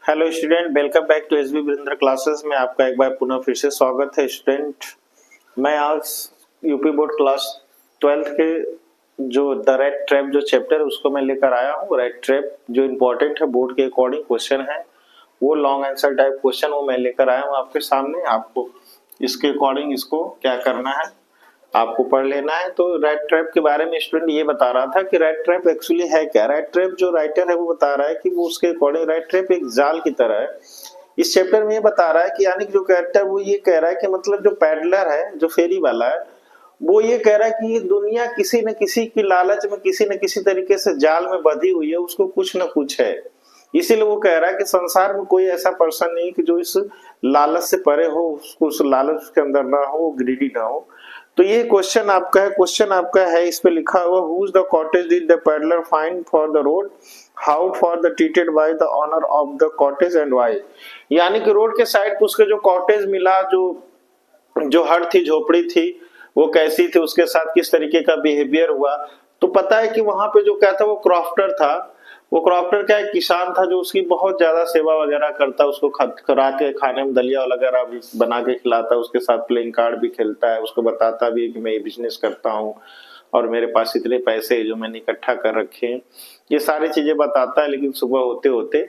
Hello student, welcome back to SB Virendra classes में आपका एक बार पुनः फिर से स्वागत है। स्टूडेंट, मैं आज यूपी बोर्ड क्लास 12th के जो द रेड ट्रैप जो चैप्टर है उसको मैं लेकर आया हूँ। रेड ट्रैप जो इम्पोर्टेंट है बोर्ड के अकॉर्डिंग क्वेश्चन है, वो लॉन्ग आंसर टाइप क्वेश्चन वो मैं लेकर आया हूँ आपके सामने। आपको इसके अकॉर्डिंग इसको क्या करना है, आपको पढ़ लेना है। तो रेड ट्रैप के बारे में स्टूडेंट ये बता रहा था कि रेड ट्रैप एक्चुअली है क्या। रेड ट्रैप जो राइटर है वो बता रहा है कि वो उसके अकॉर्डिंग रेड ट्रैप एक जाल की तरह है। इस चैप्टर में ये बता रहा है कि यानी कि जो कैरेक्टर वो ये कह रहा है कि मतलब जो पैडलर है, जो फेरी वाला है, वो ये कह रहा है कि ये दुनिया किसी न किसी की लालच में किसी न किसी तरीके से जाल में बंधी हुई है, उसको कुछ न कुछ है। इसीलिए वो कह रहा है कि संसार में कोई ऐसा पर्सन नहीं कि जो इस लालच से परे हो, उसको उस लालच के अंदर ना हो, ग्रीडी ना हो। तो ये क्वेश्चन आपका है, इस पे लिखा हुआ whose the cottage did the peddler find for the road, how for the treated by the owner of the cottage and why. यानी कि रोड के साइड पे उसके जो कॉटेज मिला, जो जो हट थी, झोपड़ी थी, वो कैसी थी, उसके साथ किस तरीके का बिहेवियर हुआ। तो पता है कि वहां पे जो क्या था, वो क्रॉफ्टर था। वो क्रॉफ्टर क्या, एक किसान था जो उसकी बहुत ज्यादा सेवा वगैरह करता, उसको रात के खाने में दलिया वगैरह भी बना के खिलाता, उसके साथ प्लेइंग कार्ड भी खेलता है, उसको बताता भी है कि मैं ये बिजनेस करता हूँ और मेरे पास इतने पैसे जो मैंने इकट्ठा कर रखे हैं, ये सारी चीजें बताता है। लेकिन सुबह होते होते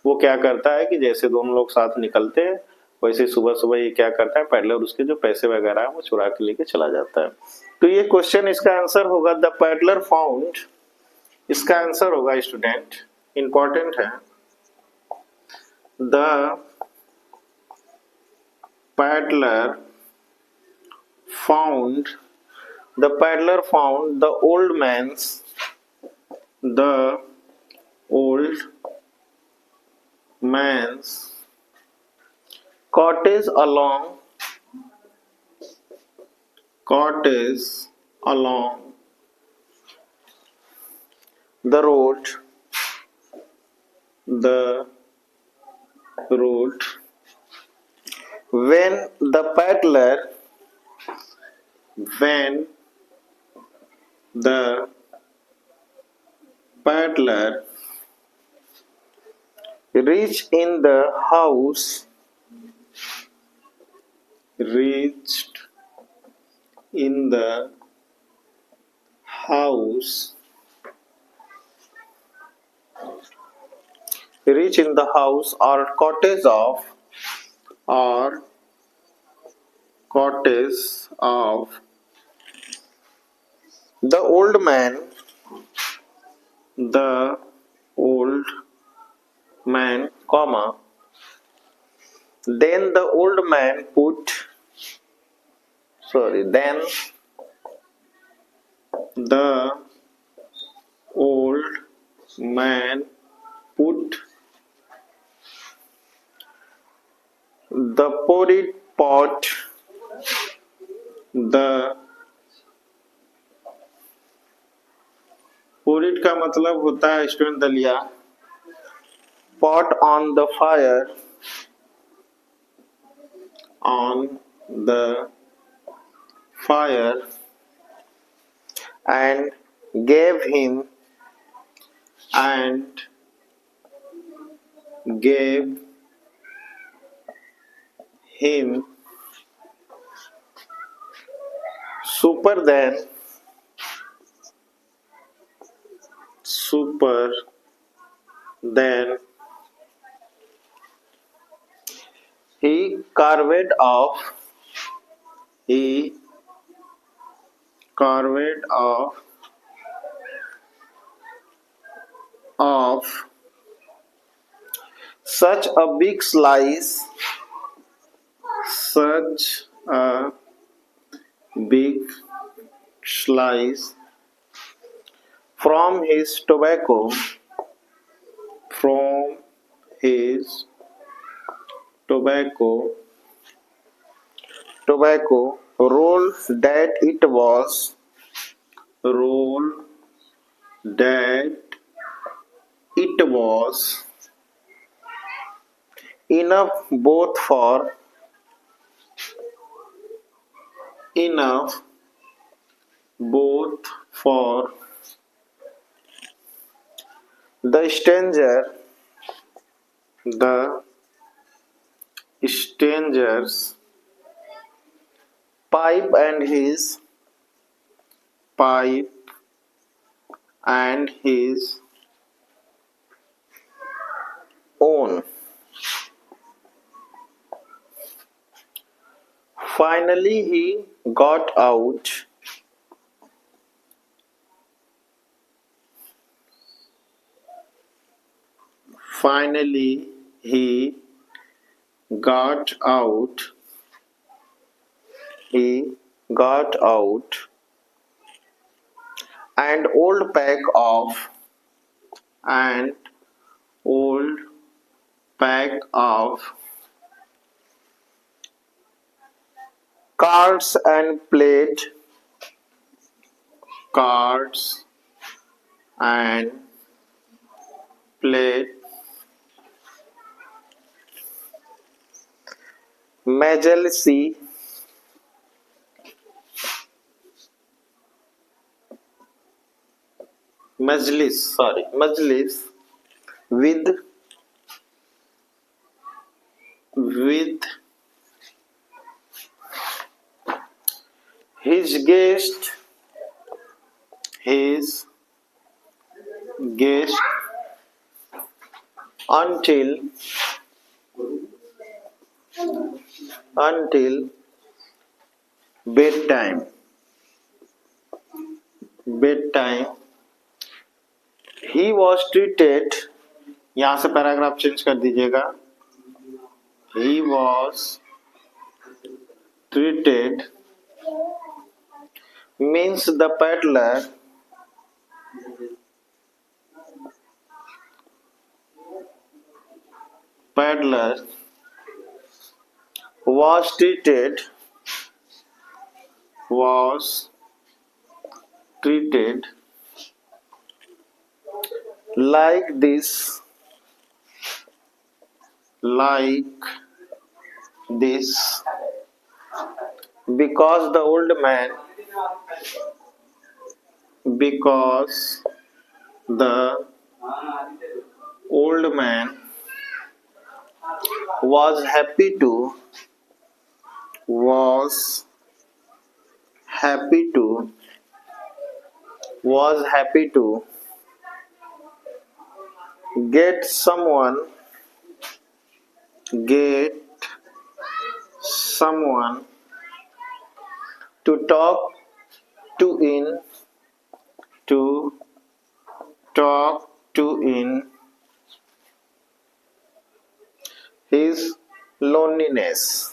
वो क्या करता है कि जैसे दोनों लोग साथ निकलते हैं, वैसे सुबह सुबह ये क्या करता है, पैडलर उसके जो पैसे वगैरह है वो चुरा के लेके चला जाता है। तो ये क्वेश्चन, इसका आंसर होगा द पैडलर फाउंड। इसका आंसर होगा स्टूडेंट, इंपॉर्टेंट है, the peddler found, the peddler found the old man's cottage along the road, when the peddler reached in the house, reached in the house, reach in the house or cottage of the old man, the old man, comma, then the old man put, then the old man put the potted pot, the potted का मतलब होता है student दलिया, pot on the fire, and gave him super then he carved off such a big slice, big slice from his tobacco roll that it was enough both for the stranger the stranger's pipe and his own. Finally he got out. Finally he got out. He got out an old pack of cards and played Majalisi Majlis with his guest until bedtime. He was treated, यहां से paragraph change कर दीजिएगा. He was treated means the peddler was treated like this because the old man was happy to get someone to talk to in his loneliness.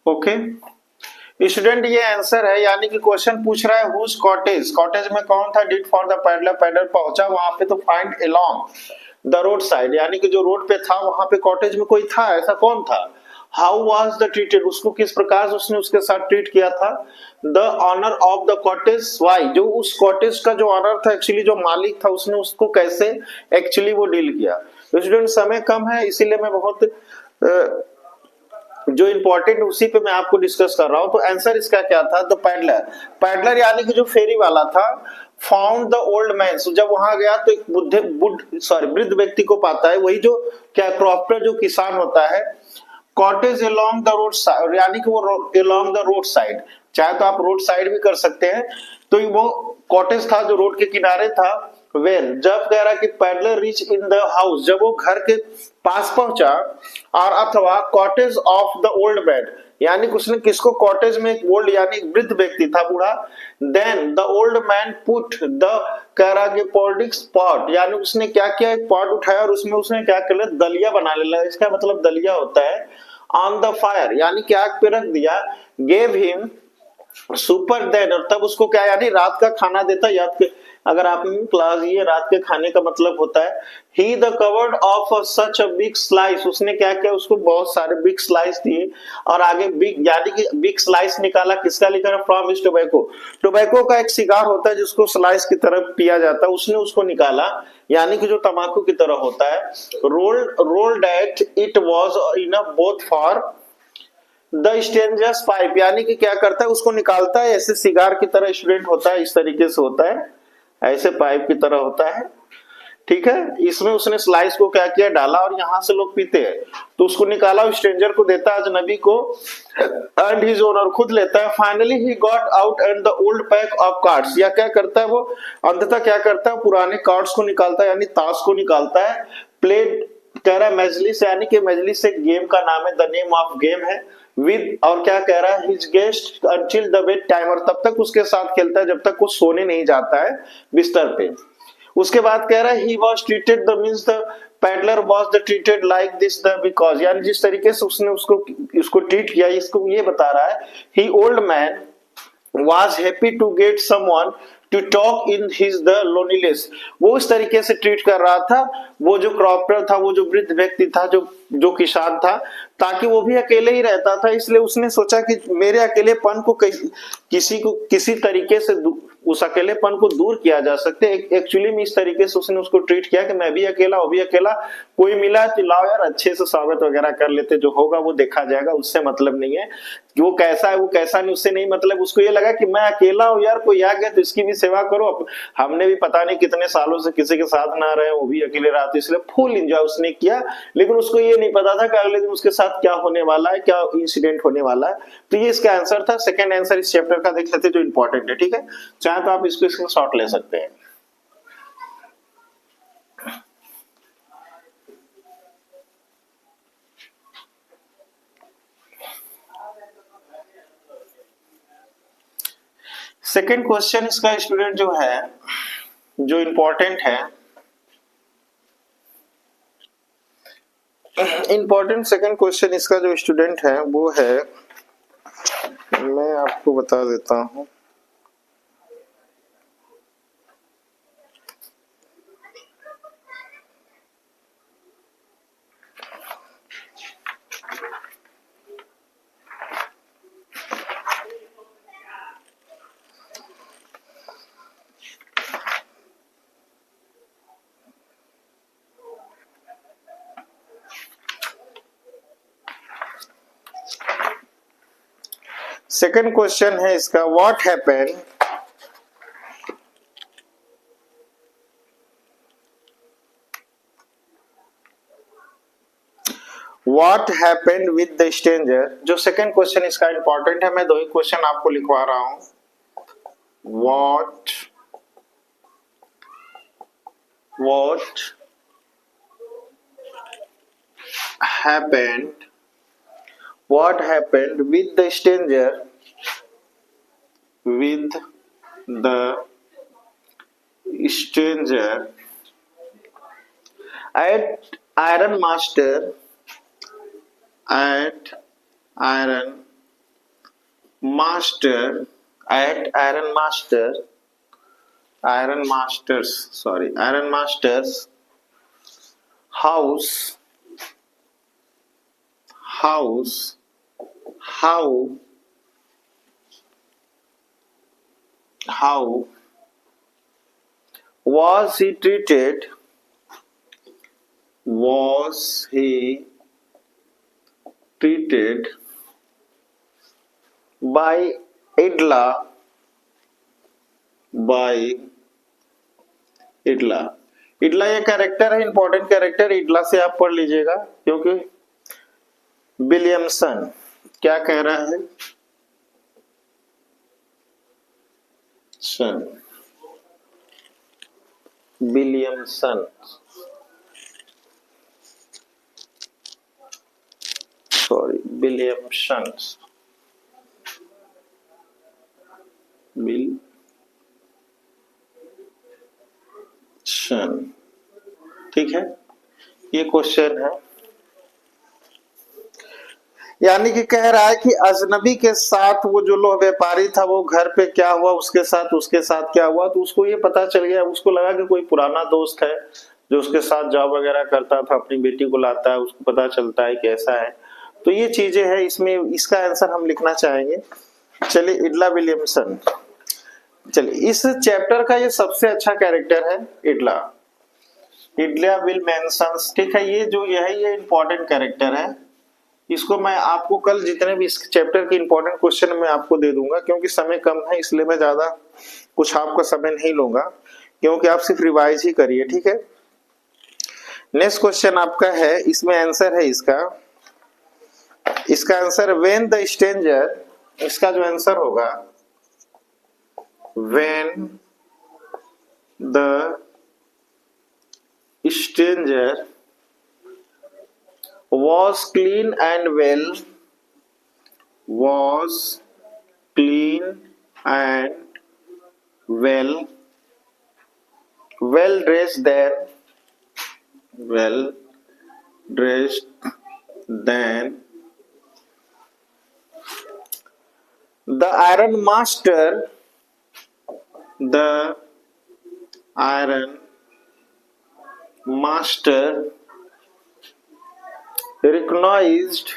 Okay student, ये answer है. यानी कि question पूछ रहा है whose cottage में कौन था. डिड फॉर द पैडलर पहुंचा वहां पे तो find along the road side, यानी कि जो रोड पे था वहां पे कॉटेज में कोई था, ऐसा कौन था. हाउ वाज द ट्रीटेड, उसको किस प्रकार उसने उसके साथ ट्रीट किया था. The owner of the cottage, why, जो उस कॉटेज का जो ऑनर था, एक्चुअली जो मालिक था, उसने उसको कैसे एक्चुअली वो डील किया. स्टूडेंट समय कम है इसीलिए मैं बहुत जो इंपॉर्टेंट उसी पे मैं आपको डिस्कस कर रहा हूं. तो आंसर इसका क्या था. द पैडलर यानी कि जो फेरी वाला था. फाउंड द ओल्ड मैन, जब वहां गया तो एक वृद्ध व्यक्ति को पाता है, वही जो क्या क्रॉफ्टर जो किसान होता है. Cottage along the road side, यानी कि वो अलोंग द रोड साइड, चाहे तो आप रोड साइड भी कर सकते हैं. तो वो कॉटेज था जो रोड के किनारे था. वेर, जब कह रहा कि peddler reach in the house, जब वो घर के पास पहुंचा, और अथवा cottage of the old man, यानी उसने किसको कॉटेज में एक ओल्ड यानी वृद्ध व्यक्ति था बूढ़ा. Then the old man put the कह रहा कि पॉलिटिक्स पॉट, यानी उसने क्या किया, एक पॉट उठाया और उसमें उसने क्या कर दलिया बना लेना. इसका मतलब दलिया होता है ऑन द फायर, यानी कि आग पे रख दिया. गेव हिम सुपर देन, और तब उसको क्या यानी रात का खाना देता. याद के अगर आपने क्लास ये रात के खाने का मतलब होता है. He the covered of such a big slice, उसने क्या किया, उसको बहुत सारे बिग स्लाइस दिए. और आगे बिग यानी कि बिग स्लाइस निकाला, किसका लिखा फ्रॉम हिज टोबैको का एक सिगार होता है जिसको स्लाइस की तरह पिया जाता है, उसने उसको निकाला, यानी कि जो तंबाकू की तरह होता है. Rolled at it was enough both for the strangers pipe, यानी कि क्या करता है, उसको निकालता है, ऐसे सिगार की तरह स्टूडेंट होता है, इस तरीके से होता है, ऐसे पाइप की तरह होता है, ठीक है। इसमें उसने स्लाइस को क्या किया, डाला और यहां से लोग पीते हैं, तो उसको निकाला, स्ट्रेंजर को देता है, अजनबी को, एंड हिज ओनर खुद लेता है। Finally he got out and the old pack of cards, या क्या करता है वो, अंततः क्या करता है, पुराने कार्ड्स को निकालता है, यानी ताश को निकालता है। प्लेड कह रहा है मजलिस, यानी कि मजलिस एक गेम का नाम है, द नेम ऑफ गेम है। विद, और क्या कह रहा है, his guest until the bed timer, तब तक उसके साथ खेलता है जब तक वो सोने नहीं जाता है बिस्तर पे। उसके बाद कह रहा है he was treated the means the peddler was the treated like this the because, यानी जिस तरीके से उसने उसको ट्रीट किया, इसको ये बता रहा है। He old man was happy to get someone to talk in his the loneliness, वो इस तरीके से ट्रीट कर रहा था, वो जो क्रॉपर था, वो जो वृद्ध व्यक्ति था, जो किसान था, ताकि वो भी अकेले ही रहता था, इसलिए उसने सोचा कि मेरे अकेलेपन को किसी तरीके से उस अकेलेपन को दूर किया जा सकते। एक्चुअली में इस तरीके से उसने उसको ट्रीट किया कि मैं भी अकेला, वो भी अकेला, कोई मिला तो लाओ यार अच्छे से स्वागत वगैरह कर लेते, जो होगा वो देखा जाएगा, उससे मतलब नहीं है कि वो कैसा है वो कैसा नहीं, उससे नहीं मतलब। उसको ये लगा कि मैं अकेला हूँ यार, कोई आ गया तो इसकी भी सेवा करो। हमने भी पता नहीं कितने सालों से किसी के साथ ना रहे, वो भी अकेले रहा, तो इसलिए फुल एंजॉय उसने किया। लेकिन उसको ये नहीं पता था कि अगले दिन उसके साथ क्या होने वाला है, क्या इंसिडेंट होने वाला है। तो ये इसका आंसर था। सेकंड आंसर इस चैप्टर का देख लेते जो इंपॉर्टेंट है, ठीक है। चाहे तो आप इसको स्क्रीनशॉट ले सकते हैं। सेकंड क्वेश्चन इसका स्टूडेंट जो है, जो इंपॉर्टेंट है, इंपॉर्टेंट सेकंड क्वेश्चन इसका जो स्टूडेंट है वो है, मैं आपको बता देता हूं। सेकंड क्वेश्चन है इसका, what happened what happened with the stranger. जो सेकंड क्वेश्चन इसका इंपॉर्टेंट है, मैं दो ही क्वेश्चन आपको लिखवा रहा हूं। What happened with the stranger at Iron Master house. How was he treated? By Idla. इडला ये कैरेक्टर है, इंपॉर्टेंट कैरेक्टर, इडला से आप पढ़ लीजिएगा, क्योंकि विलियमसन क्या कह रहा है, विलियमसन, सॉरी विलियमसन, ठीक है, ये क्वेश्चन है। यानी कि कह रहा है कि अजनबी के साथ वो जो लोह व्यापारी था, वो घर पे क्या हुआ, उसके साथ क्या हुआ, तो उसको ये पता चल गया, उसको लगा कि कोई पुराना दोस्त है जो उसके साथ जॉब वगैरह करता था, अपनी बेटी को लाता है, उसको पता चलता है कैसा है। तो ये चीजें हैं इसमें, इसका आंसर हम लिखना चाहेंगे। चलिए, इडला विलियमसन, चलिए इस चैप्टर का ये सबसे अच्छा कैरेक्टर है इडला विलियमसन, ठीक है। ये जो ये इंपॉर्टेंट कैरेक्टर है, इसको मैं आपको कल जितने भी इस चैप्टर के इंपॉर्टेंट क्वेश्चन मैं आपको दे दूंगा, क्योंकि समय कम है इसलिए मैं ज्यादा कुछ आपका समय नहीं लूंगा, क्योंकि आप सिर्फ रिवाइज ही करिए, ठीक है। नेक्स्ट क्वेश्चन आपका है, इसमें आंसर है इसका आंसर व्हेन द स्ट्रेंजर, इसका जो आंसर होगा when the stranger was clean and was clean and well dressed than the iron master recognized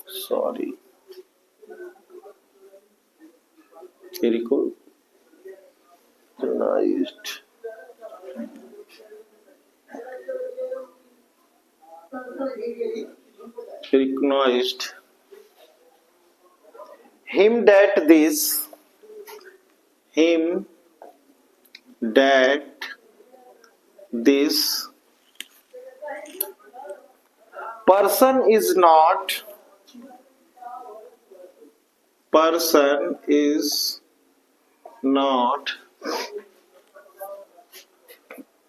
sorry recognized him that this person is not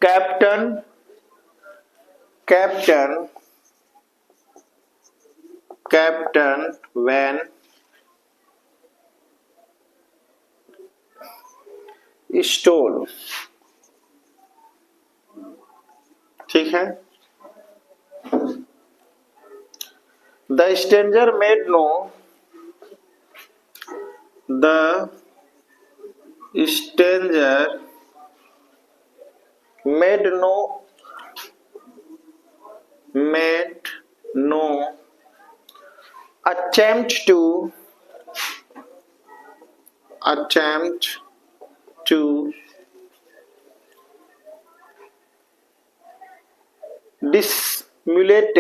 captain when stole, ठीक है। The stranger made no attempt to dissimulate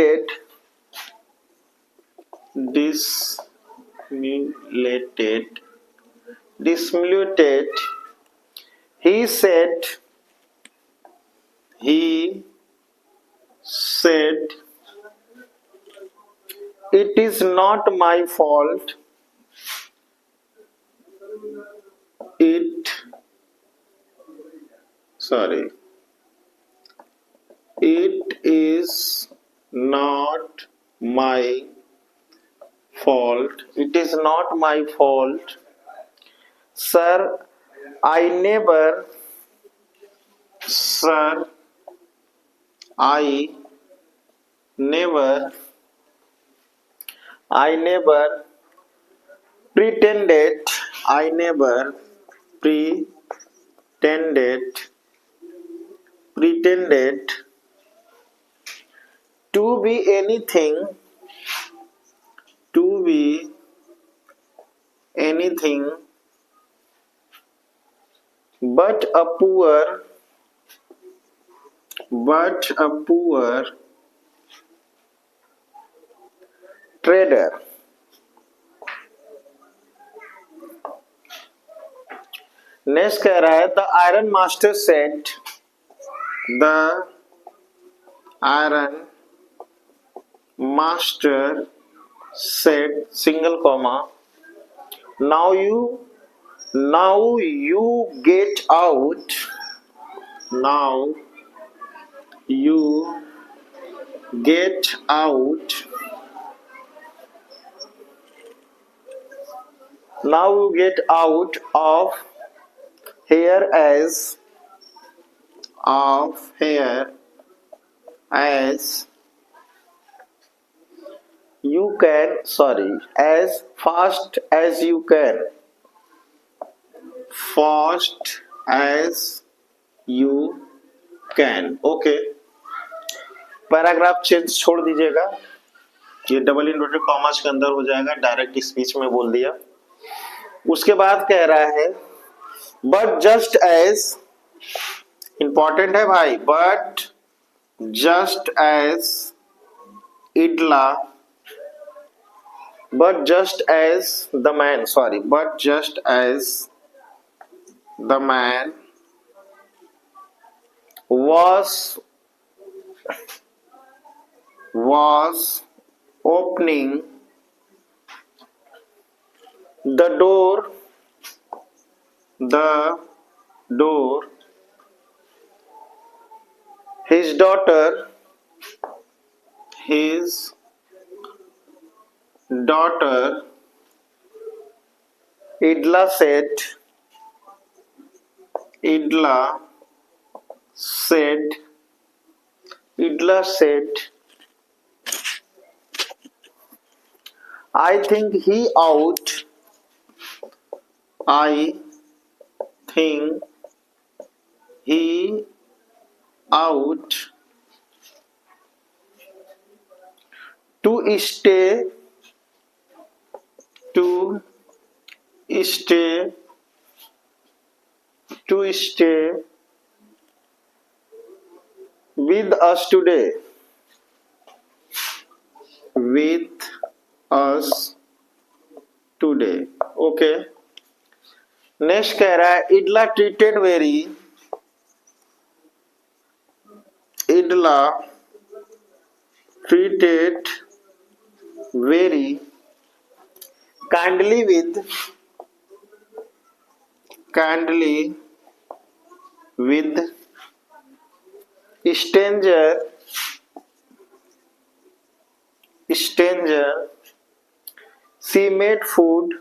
he said it is not my fault, it is not my fault, sir. I never pretended to be anything but a poor trader. Next कह रहा है the iron master set single comma now you get out now you get out of here as you can, as fast as you can, can. Okay, paragraph change छोड़ दीजिएगा, ये double inverted commas के अंदर हो जाएगा, direct speech में बोल दिया। उसके बाद कह रहा है बट जस्ट एज, इंपॉर्टेंट है भाई, बट जस्ट एज इडला, but just as the man, sorry, but just as the man was opening the door, his daughter Idla said, I think he ought to stay with us today, okay. Next कह रहा है इडला treated very kindly with stranger, she made food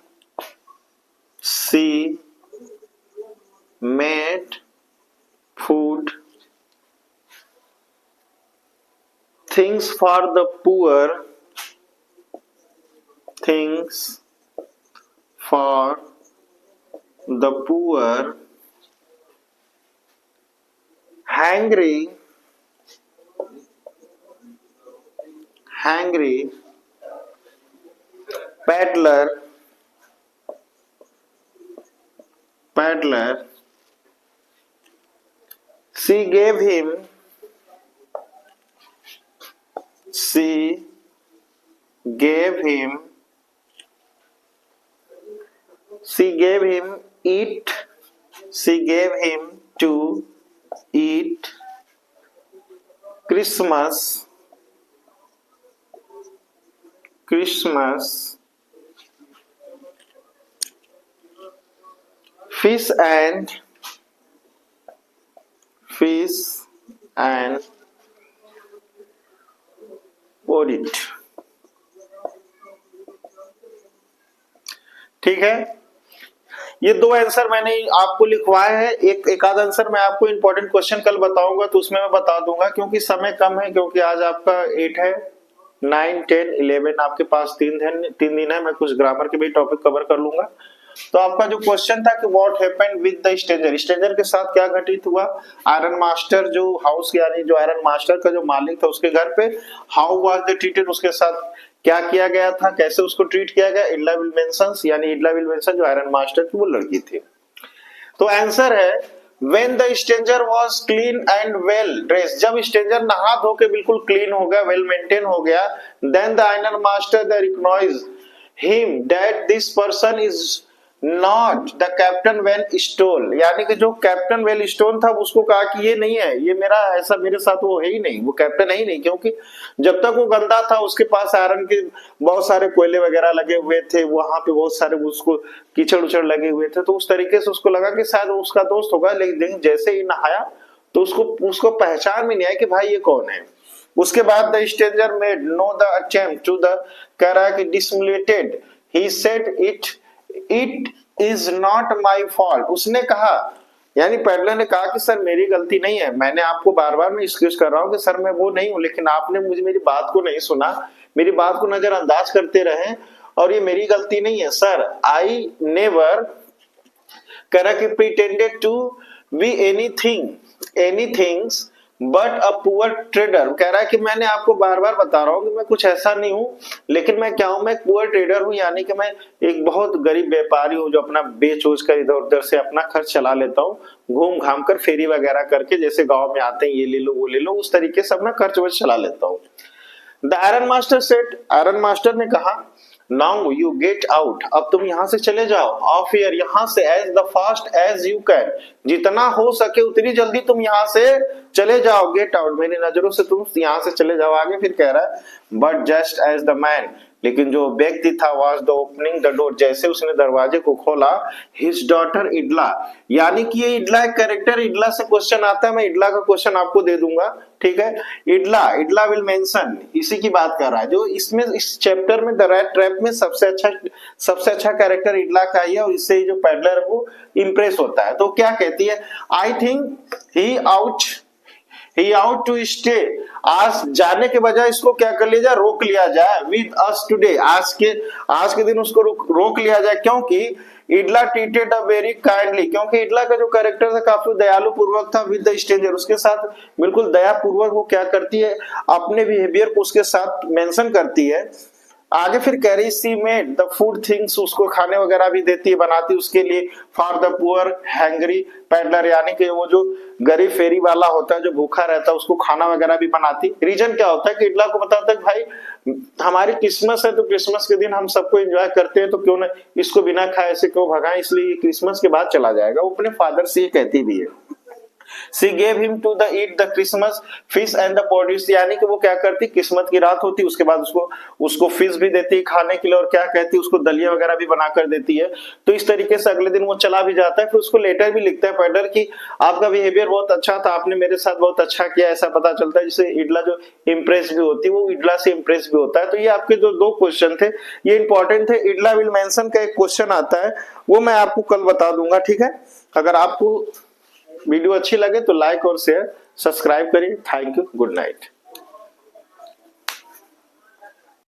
things for the poor, hungry peddler, she gave him to eat Christmas fish and audit। ठीक है, ये दो answer मैंने आपको लिखवाए हैं। एक आध आंसर मैं आपको इंपॉर्टेंट क्वेश्चन कल बताऊंगा तो उसमें मैं बता दूंगा, क्योंकि समय कम है, क्योंकि आज आपका 8 है, 9, 10, 11 आपके पास 3 दिन है। मैं कुछ ग्रामर के भी टॉपिक कवर कर लूंगा। तो आपका जो क्वेश्चन था कि what happened with the stranger के साथ क्या घटित हुआ, आयरन मास्टर जो हाउस यानी जो आयरन मास्टर का जो मालिक था उसके घर पे हाउ वाज द ट्रीटेड, उसके साथ क्या किया गया था, कैसे उसको ट्रीट किया गया। इडला विल्मेंसन यानी इडला विल्मेंसन जो आयरन मास्टर की वो लड़की थी। तो आंसर है when the stranger was clean and well dressed, जब स्ट्रेंजर नहा धो के बिल्कुल क्लीन हो गया, वेल मेंटेन हो गया, then the iron master they recognized him that this person is not the captain well stole, यानी कि जो कैप्टन वेल स्टोन था उसको कहा कि ये नहीं है, ये मेरा ऐसा मेरे साथ वो है ही नहीं, वो कैप्टन है ही नहीं, क्योंकि जब तक वो गंदा था उसके पास आयरन के बहुत सारे कोयले वगैरह लगे हुए थे, वहां पे बहुत सारे उसको कीचड़ उचड़ लगे हुए थे, तो उस तरीके से उसको लगा कि शायद उसका दोस्त होगा। लेकिन जैसे ही नहाया तो उसको पहचान में नहीं आया कि भाई ये कौन है। उसके बाद the stranger made no the attempt to the, कह रहा है कि dissimulated he said it is not my fault, उसने कहा, यानी पैडलर ने कहा कि सर मेरी गलती नहीं है, मैंने आपको बार बार मैं एक्सक्यूज कर रहा हूं कि सर मैं वो नहीं हूं, लेकिन आपने मुझे मेरी बात को नहीं सुना, मेरी बात को नजरअंदाज करते रहे और ये मेरी गलती नहीं है सर। आई नेवर कह रहा कि pretended to be anythings but a poor trader, कह रहा है कि मैंने आपको बार बार बता रहा हूं कि मैं कुछ ऐसा नहीं हूं, लेकिन मैं क्या हूं, मैं पुअर ट्रेडर हूं, यानी कि मैं एक बहुत गरीब व्यापारी हूं जो अपना बेच उच कर इधर उधर से अपना खर्च चला लेता हूं, घूम घाम कर फेरी वगैरह करके, जैसे गांव में आते हैं ये ले लो वो ले लो, उस तरीके से अपना खर्च वर्च चला लेता हूं। The iron master set, iron master ने कहा नाउ यू गेट आउट, अब तुम यहां से चले जाओ, ऑफ हियर, यहां से, as the fast as you can, जितना हो सके उतनी जल्दी तुम यहां से चले जाओ, गेट आउट, मेरी नजरों से तुम यहां से चले जाओ। आगे फिर कह रहा है but just as the man, लेकिन जो व्यक्ति था was the opening the door, जैसे उसने दरवाजे को खोला, हिज डॉटर इडला, यानी कि ये इडला एक कैरेक्टर, इडला से क्वेश्चन आता है, मैं इडला का क्वेश्चन आपको दे दूंगा, ठीक है। इडला, इडला विल मेंशन, इसी की बात कर रहा है जो इसमें इस चैप्टर में द रैट ट्रैप में सबसे अच्छा कैरेक्टर इडला का ही है, और इससे जो पैडलर है वो इंप्रेस होता है। तो क्या कहती है, I think he out to stay, आज जाने के बजाय इसको क्या कर लिया जाए, रोक लिया जाए, विद अस टुडे, आज के दिन उसको रोक लिया जाए, क्योंकि इडला ट्रीटेड अ वेरी काइंडली, क्योंकि इडला का जो कैरेक्टर था काफी दयालु पूर्वक था, विद द स्ट्रेंजर, उसके साथ बिल्कुल दया पूर्वक वो क्या करती है, अपने बिहेवियर को उसके साथ मेंशन करती है। आगे फिर कह रही सी मेड द फूड थिंग्स, उसको खाने वगैरह भी देती है, बनाती उसके लिए, for the poor hangry peddler, यानी कि वो जो गरीब फेरी वाला होता है जो भूखा रहता है उसको खाना वगैरह भी बनाती। रीजन क्या होता है कि इडला को पता होता है कि भाई हमारी क्रिसमस है, तो क्रिसमस के दिन हम सबको एंजॉय करते हैं, तो क्यों ना इसको बिना खाए ऐसे क्यों भगाएं, इसलिए ये क्रिसमस के बाद चला जाएगा। वो अपने फादर से ये कहती भी है। She gave him to the eat the Christmas fish and the produce, यानी कि वो क्या करती, किस्मत की रात होती, उसके बाद उसको फिश भी देती है खाने के लिए, और क्या कहती है, उसको दलिया वगैरह भी बनाकर देती है। तो इस तरीके से अगले दिन वो चला भी जाता है। फिर उसको लेटर भी लिखता है पैडलर की आपका बिहेवियर बहुत अच्छा था, आपने मेरे साथ बहुत अच्छा किया, ऐसा पता चलता है, जिससे इडला जो इम्प्रेस भी होती है वो इडला से इम्प्रेस भी होता है। तो ये आपके जो दो क्वेश्चन थे ये इंपॉर्टेंट थे। इडला विल मेंशन का एक क्वेश्चन आता है, वो मैं आपको कल बता दूंगा, ठीक है। अगर आपको वीडियो अच्छी लगे तो लाइक और शेयर सब्सक्राइब करिए। Thank you, good night.